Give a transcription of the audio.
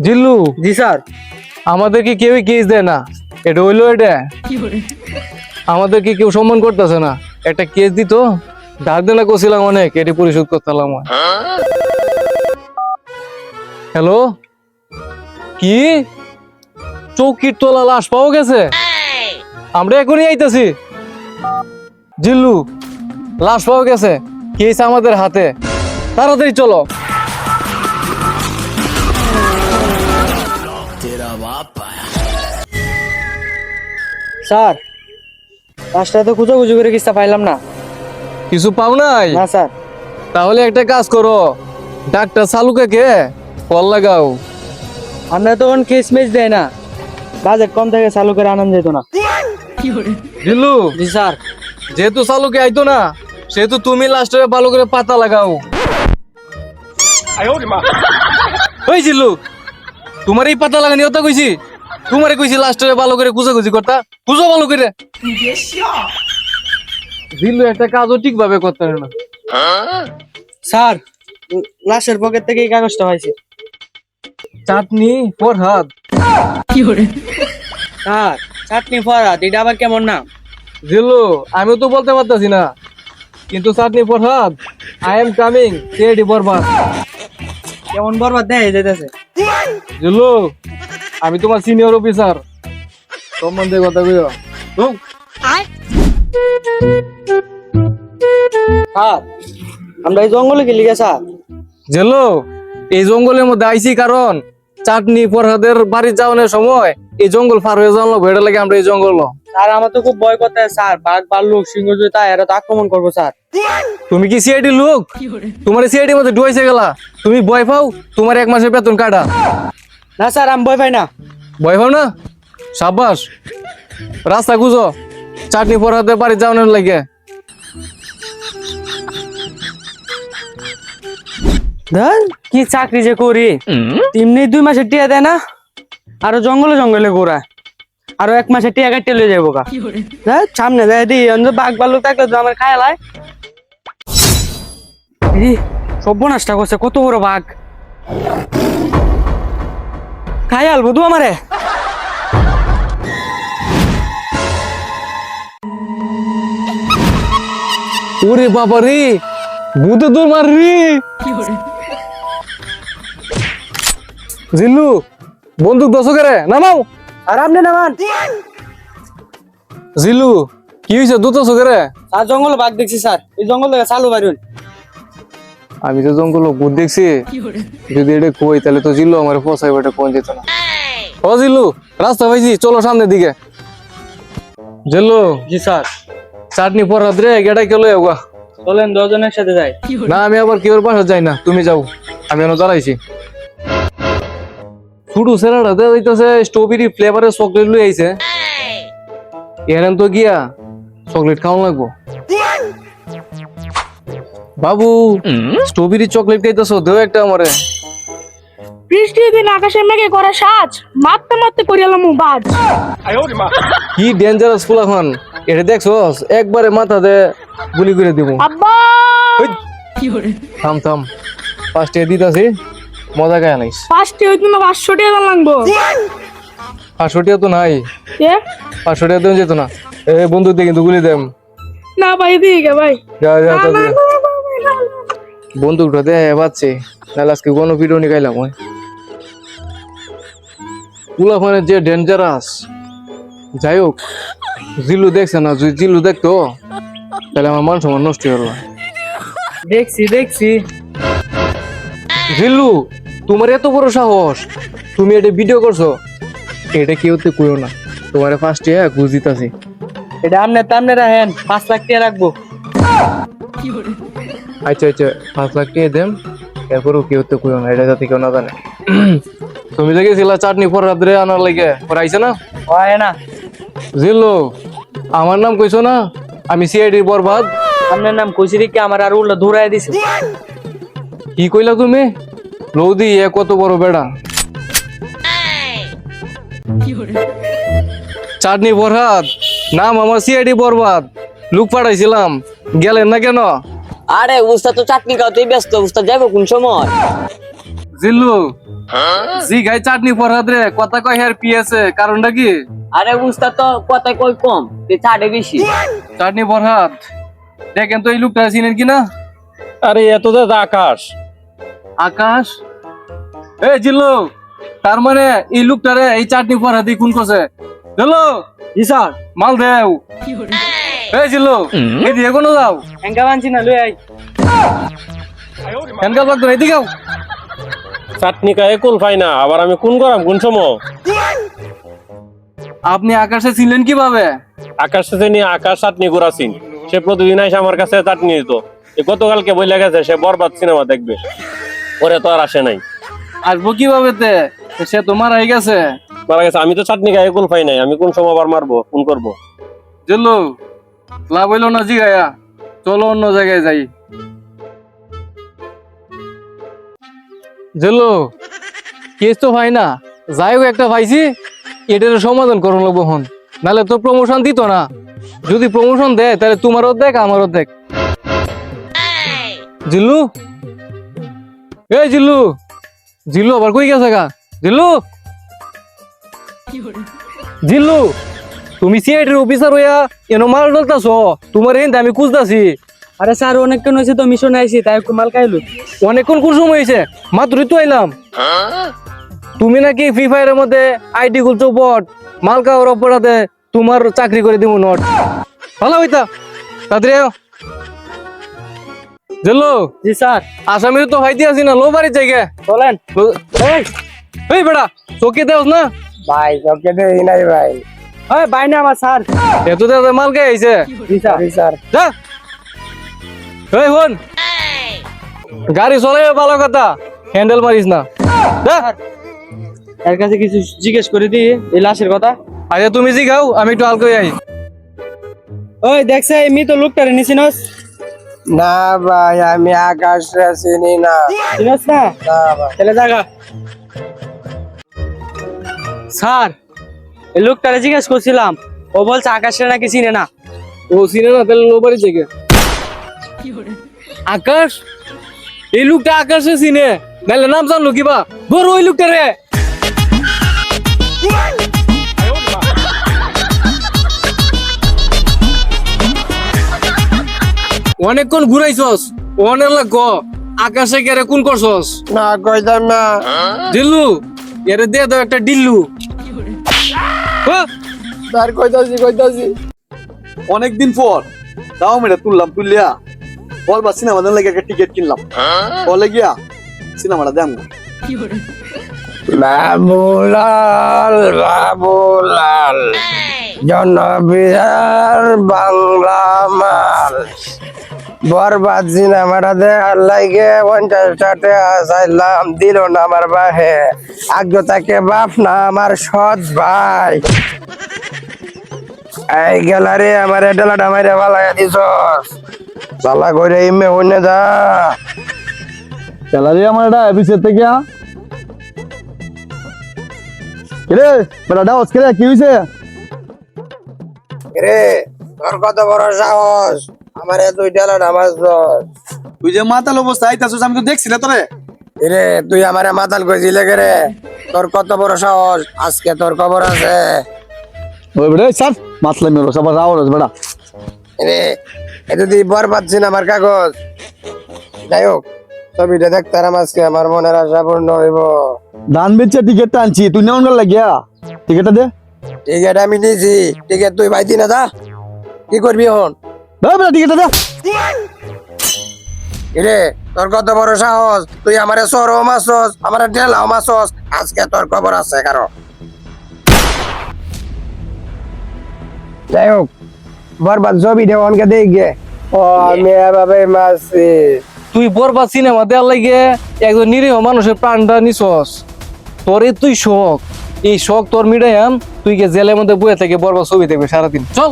জিল্লু, জি sir. আমাদের কি কেউই কেস দেয় না? এটা হইলো এটা আমাদের কি কেউ সম্মান করতেছে না? একটা কেস দিত, ধার দেনা করছিলাম অনেক, এটি পরিশোধ করতাম। হ্যালো, কি চৌকির তোলা লাশ পাওয়া গেছে? আমরা এখনই আইতাছি। জিল্লু, লাশ পাওয়া গেছে, কেস আমাদের হাতে, তাড়াতাড়ি চলো। স্যার, লাস্টটা তো খুঁজো করে কিস্তা পাইলাম না। কিছু পাও নাই? না স্যার। তাহলে একটা কাজ করো, ডাক্তার সালুকে কল লাগাও। আমরা তখন কেস মেস দেয় না, বাজেট কম থেকে চালু করে আনন্দ যেত না। জিল্লু, জি স্যার। যেহেতু সালুকে আইতো না, সেহেতু তুমি লাস্টে ভালো করে পাতা লাগাও। ওই জিল্লু, তোমার এই পাতা লাগানি কথা কইছি, তোমারে কইছি লাস্টে ভালো করে খুঁজাখুঁজি করতা, খুঁজো ভালো করে। জিল্লু একটা কাজও ঠিকভাবে করতে পারে না। স্যার, লাশের পকেট থেকে এই কাগজটা পাইছি। চাটনি ফরহাদ। স্যার, চাটনি ফরাত এটা আবার কেমন নাম? জিল্লু, আমিও তো বলতে পারতাছি না, কিন্তু চাটনি Farhad, I am coming, CID বরবাদ। কেমন বরবাদ দেয় যেতেছে। জিল্লু, আমি তোমার সিনিয়র অফিসার, সম্বন্ধে কথা কইও। হুম। স্যার, আমরা এই জঙ্গলে গেলি গে স্যার। জিল্লু, এই জঙ্গলের মধ্যে আইছি কারণ চাটনি ফরহাদের বাড়ি যাওয়ানোর সময় এই জঙ্গল পার হয়ে যাওয়া লাগবে, এটা লাগে আমরা এই জঙ্গল। স্যার, আমার তো খুব ভয় করতে স্যার, বাঘ ভাল্লুক সিংহ জুতা এরা তো আক্রমণ করবো স্যার। তুমি কি সিআইডি লোক? তোমার সিআইডি মধ্যে ডুয়াইছে গেলা, তুমি ভয় পাও? তোমার 1 মাসের বেতন কাটা। না স্যার, আমি ভয় পাই না। ভয় পাও না? সাব্বাস, রাস্তা খুঁজো চাটনি ফরহাদের বাড়ি যাওয়ানোর লাগে। ধর কি চাকরি যে করি, তেমনি 2 মাসের টিয়া দেয় না, আরো জঙ্গলে জঙ্গলে ঘোরা, আরো 1 মাসের টিয়া কাটতে লয়ে যাবো গা। ধর, সামনে যায় দি বাঘ ভাল্লুক থাকলে তো আমার খায় লাই। সর্বনাশটা করছে, কত বড় বাঘ, খাই আলবো তু আমারে। ওরে বাবা রে, ভূতে দূর মার রে। জিল্লু, বন্দুক দশকেরে নামাও। আর আপনি নামান। জিল্লু, কি হয়েছে দুটো চোখেরে? আর জঙ্গলে বাঘ দেখছি স্যার, এই জঙ্গল থেকে চালু বাইরুন। আমি তো জঙ্গল ভূত দেখছি, যদি এটা কই তাহলে তো জিল্লু আমার পচাইব, এটা কোন যেত না। ও জিল্লু, রাস্তা পাইছি, চলো সামনের দিকে। জিল্লু, জি স্যার। চাটনি ফরহাদ রে, গেটাই কেলো এগা। চলেন 10 জন একসাথে যাই। না, আমি আবার কেউ বাসা যাই না, তুমি যাও, আমি এনে দাঁড়াইছি। শুধু সেরাটা দিতেছে স্ট্রবেরি ফ্লেভারের চকলেট লই আইছে, এরেন তো গিয়া চকলেট খাওয়া লাগবো। বাবু, স্ট্রবেরি চকলেট খাইতেছো, দেও একটা আমারে। বৃষ্টির দিন আকাশে মেঘে করা সাজ, মারতে মারতে করিয়ালাম বাজ। কি ডেঞ্জারাস ফুলাখান, এটা দেখছস? একবারে মাথাতে গুলি করে দিব। আব্বা থাম থাম, ফার্স্ট এ দিতাছি, মজা গায় নাইস। ফার্স্টে হইতো না 500 টাকা লাগবো। 500 টাকা তো নাই, এ 500 টাকা দেন যেত না। এ বন্ধুক দিয়ে কিন্তু গুলি দেম। না ভাই দিকে ভাই। যা যা না, তা না, দে। না, না, না, না। বন্দুকটা দে বাচ্চে, নাহলে আজকে কোনো ভিডিও নিকাইলাম ওই ফুলাখানের যে ডেঞ্জারাস। যাই হোক, জিল্লু দেখছে না, যদি জিল্লু দেখতো তাহলে আমার মান সম্মান নষ্ট হলো। দেখছি দেখছি। জিল্লু, তোমার এত বড় সাহস, তুমি এটা ভিডিও করছো? এটা কেউ তো কইও না, তোমার ফার্স্ট এ ঘুষ দিতাছি। এটা আমনে তামনে রাখেন, 5 লাখ টাকা রাখবো। আচ্ছা আচ্ছা, 5 লাখ টাকা দেম, এরপরও কেউ তো কইও না, এটা যাতে কেউ না জানে। তুমি যে গেছিলা চাটনি ফরহাদ রে আনার লাগে, পড়াইছে না? হয় না। জিল্লু, আমার নাম কইছো না, আমি সিআইডি বরবাদ। আপনার নাম কইছিরি কি আমার আর উল্টা দৌড়াই দিছে। কি কইলা তুমি? লৌদি, এ কত বড় বেড়া। চাটনি ফরহাদ, নাম আমার সিআইডি বরবাদ, লুক পাঠাইছিলাম, গেলেন না কেন? আরে উস্তাদ তো চাটনি খাওয়াতেই ব্যস্ত, উস্তাদ যাবো কোন সময়? জিল্লু, জি গাই চাটনি ফরহাদ রে কথা কয় হের পিএসএ কারণটা কি? আরে উস্তাদ তো কথা কই কম তে চাটে বেশি। চাটনি ফরহাদ দেখেন তো এই লোকটা চিনেন কিনা? আরে এত তো আকাশ। আকাশ এই জিল্লু, তার মানে এই লোকটারে এই চাটনি ফরহাদি খুন করছে। জিল্লু জি স্যার। মাল দেও। এই জিল্লু এই দিয়ে কোনো যাও হ্যাঙ্গা বানছি না লই আই। হ্যান্ডকাপ লাগতো না, এদিকে আও। চাটনি খায় কুল পাই না, আবার আমি কোন করাম কোন সময়? আপনি আকাশে ছিলেন কিভাবে? আকাশ থেকে নিয়ে আকাশ চাটনি ঘুরাছিন, সে প্রতিদিন এসে আমার কাছে চাটনি দিত। গতকালকে বইলে গেছে সে বরবাদ সিনেমা দেখবে, ওরে তো আর আসে নাই। আসবো কিভাবে তে? সে তো মারাই গেছে। মারা গেছে, আমি তো চাটনি খায় কুল পাই নাই, আমি কোন সময় আবার মারবো ফোন করবো? জিল্লু লাভ হইল না জিগায়া, চলো অন্য জায়গায় যাই। জিল্লু কেস তো ভাই না, যাই হোক একটা পাইছি, এটার সমাধান করুন লাগবো হন, নাহলে তো প্রমোশন দিত না। যদি প্রমোশন দেয় তাহলে তোমারও দেখ আমারও দেখ। জিল্লু এই জিল্লু, জিল্লু আবার কই গেছে গা? জিল্লু জিল্লু তুমি সিআইডির অফিসার হইয়া এনো মাল ডলতাছ, তোমার এনতে আমি খুঁজতাছি। আরে স্যার অনেকক্ষণ হয়েছে তো মিশনে আইছি, তাই একটু মাল খাইলো। অনেকক্ষণ কোন সময় হয়েছে? মাত্রই তো আইলাম। তুমি নাকি ফ্রি ফায়ারের মধ্যে আইডি খুলছো বট, মাল খাওয়ার অপরাধে তোমার চাকরি করে দিব নট। ভালো হইতা তাড়াতাড়ি আও। জিল্লু জি স্যার। আসামির তো ভাইতে আছি না, লো বাড়ির জায়গা বলেন। এই বেটা চোখে দেওস না ভাই চোখে দেই নাই ভাই। ওই ভাই না আমার স্যার। এত দেওয়া মাল কে আইছে? জি স্যার। জি স্যার। যা এই হন, গাড়ি চলাই ভালো কথা, হ্যান্ডেল মারিস না। যা। এর কাছে কিছু জিজ্ঞেস করে দি এই লাশের কথা। আচ্ছা তুমি জিগাও, আমি একটু হালকা আই। ওই দেখছে মি তো লোকটারে নিছিনস? না ভাই, আমি আকাশ চিনি না। চিনস না? তাহলে জায়গা। স্যার এই লোকটারে জিজ্ঞেস করছিলাম, ও বলছে আকাশে নাকি চিনে না। ও চিনে না, তাহলে লো বাড়ির জায়গা। আকাশ, এই লোকটা আকাশে চিনে, নাহলে নাম জানলো কিবা? বড় ওই লোকটা রে। অনেকক্ষণ ঘুরাইছস, অনেক লাগ আকাশে গেরে কোন করছস? না কইতাম না। দিল্লু এরে দে দাও একটা ডিল্লু। স্যার কইতাছি। অনেকদিন পর তাও মেয়েটা তুললিয়া বলবা সিনেমা লাগে একটা টিকিট কিনলাম, বলে গিয়া সিনেমাটা দেন না। বাবুলাল জনবিহার বাংলা মাল বরবাদ সিনেমাটা দেখার লাগে 50 টাকা চাইলাম, দিল না আমার বাহে। আগ্য তাকে বাপ না আমার সৎ ভাই। এই গ্যালারি আমার ডেলাটা মাইরে বালাইয়া দিছস, বালা করে ইমে হইনে যা। গ্যালারি আমার এটা অফিসের থেকে রে বেটা ডাউস কে কি হইছে? রে তোর কত বড় সাহস, আমার তুই ডেলাটা মারছস? তুই যে মাতাল অবস্থা আইতাছস, আমি তো দেখছি না তোরে। রে তুই আমারে মাতাল কইছিলি রে? তোর কত বড় সাহস, আজকে তোর খবর আছে। ওই বেটা স্যার মাতলামি হলো সবার আওয়াজ বেটা। রে এটা তুই বরবাদ সিনেমার কাগজ। যাই হোক ছবিটা দেখতে আজকে আমার মনের আশা পূর্ণ হইব। দান বেচে টিকিটটা আনছি, তুই নেমন গেল লাগিয়া টিকিটটা দে। টিকিট আমি নিয়েছি, টিকিট তুই পাইতি না? দা কি করবি এখন? দে বেটা টিকিটটা দে। রে তোর কত বড় সাহস, তুই আমারে সরও মারছস, আমারে ঢেলাও মারছস, আজকে তোর খবর আছে কারো। যাই হোক বরবাদ ছবি দে অনকে দেখ গে। ও আমি এভাবে মারছি। তুই বরবাদ সিনেমা দেওয়ার লাগে একজন নিরীহ মানুষের প্রাণটা নিছস। তোর তুই শখ, এই শখ তোর মিটাইয়াম, তুই কে জেলের মধ্যে বয়ে থেকে বরবাদ ছবি দেখবে সারাদিন। চল।